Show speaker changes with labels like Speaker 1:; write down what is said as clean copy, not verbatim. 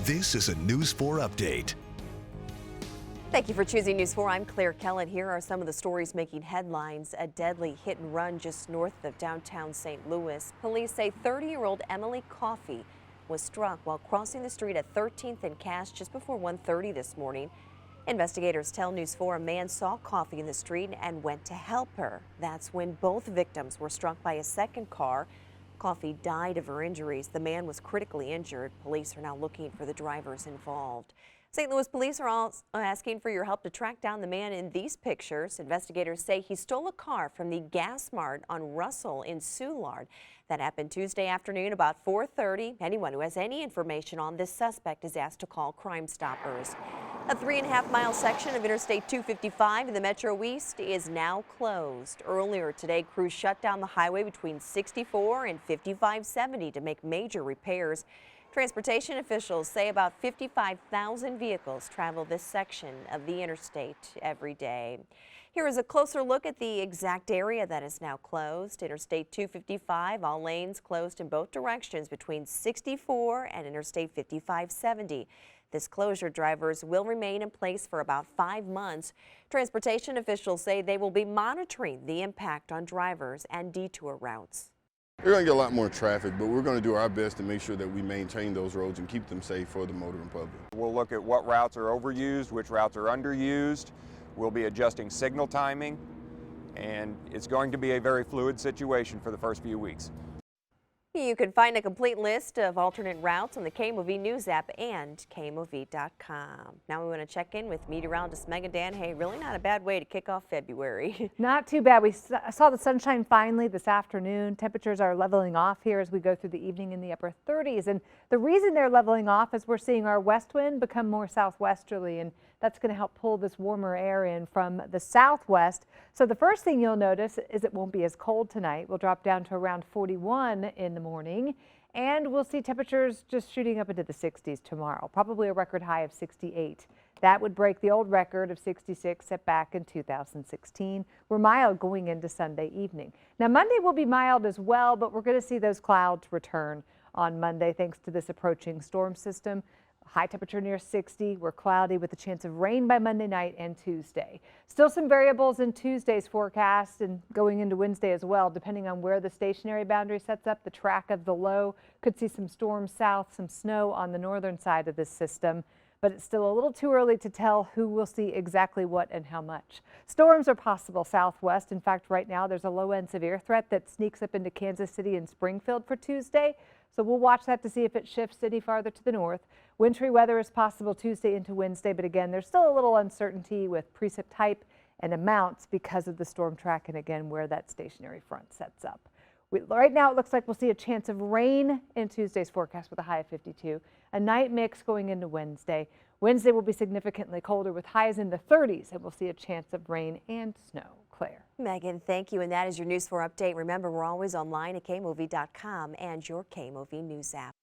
Speaker 1: This is a News 4 update.
Speaker 2: Thank you for choosing News 4. I'm Claire Kellett. Here are some of the stories making headlines. A deadly hit and run just north of downtown St. Louis. Police say 30-year-old Emily Coffey was struck while crossing the street at 13th and Cass just before 1:30 this morning. Investigators tell News 4 a man saw Coffey in the street and went to help her. That's when both victims were struck by a second car. Coffey died of her injuries. The man was critically injured. Police are now looking for the drivers involved. St. Louis police are also asking for your help to track down the man in these pictures. Investigators say he stole a car from the gas mart on Russell in Soulard. That happened Tuesday afternoon about 4:30. Anyone who has any information on this suspect is asked to call Crime Stoppers. A 3.5-mile section of Interstate 255 in the Metro East is now closed. Earlier today, crews shut down the highway between 64 and 5570 to make major repairs. Transportation officials say about 55,000 vehicles travel this section of the interstate every day. Here is a closer look at the exact area that is now closed. Interstate 255, all lanes closed in both directions between 64 and Interstate 5570. This closure, drivers will remain in place for about 5 months. Transportation officials say they will be monitoring the impact on drivers and detour routes.
Speaker 3: We're going to get a lot more traffic, but we're going to do our best to make sure that we maintain those roads and keep them safe for the motoring public.
Speaker 4: We'll look at what routes are overused, which routes are underused. We'll be adjusting signal timing, and it's going to be a very fluid situation for the first few weeks.
Speaker 2: You can find a complete list of alternate routes on the KMOV News app and KMOV.com. Now we want to check in with meteorologist Megan Dan. Hey, really not a bad way to kick off February.
Speaker 5: Not too bad. We saw the sunshine finally this afternoon. Temperatures are leveling off here as we go through the evening in the upper 30s. And the reason they're leveling off is we're seeing our west wind become more southwesterly, and that's going to help pull this warmer air in from the southwest. So the first thing you'll notice is it won't be as cold tonight. We'll drop down to around 41 in the morning, and we'll see temperatures just shooting up into the 60s tomorrow, probably a record high of 68. That would break the old record of 66 set back in 2016. We're mild going into Sunday evening. Now Monday will be mild as well, but we're going to see those clouds return on Monday thanks to this approaching storm system. High temperature near 60. We're cloudy with a chance of rain by Monday night and Tuesday. Still some variables in Tuesday's forecast and going into Wednesday as well, depending on where the stationary boundary sets up. The track of the low could see some storms south, some snow on the northern side of this system, but it's still a little too early to tell who will see exactly what and how much. Storms are possible southwest. In fact, right now there's a low-end severe threat that sneaks up into Kansas City and Springfield for Tuesday. So we'll watch that to see if it shifts any farther to the north. Wintry weather is possible Tuesday into Wednesday, but again, there's still a little uncertainty with precip type and amounts because of the storm track and again, where that stationary front sets up. Right now, it looks like we'll see a chance of rain in Tuesday's forecast with a high of 52. A night mix going into Wednesday. Wednesday will be significantly colder with highs in the 30s, and we'll see a chance of rain and snow. Claire.
Speaker 2: Megan, thank you. And that is your News 4 update. Remember, we're always online at KMOV.com and your KMOV News app.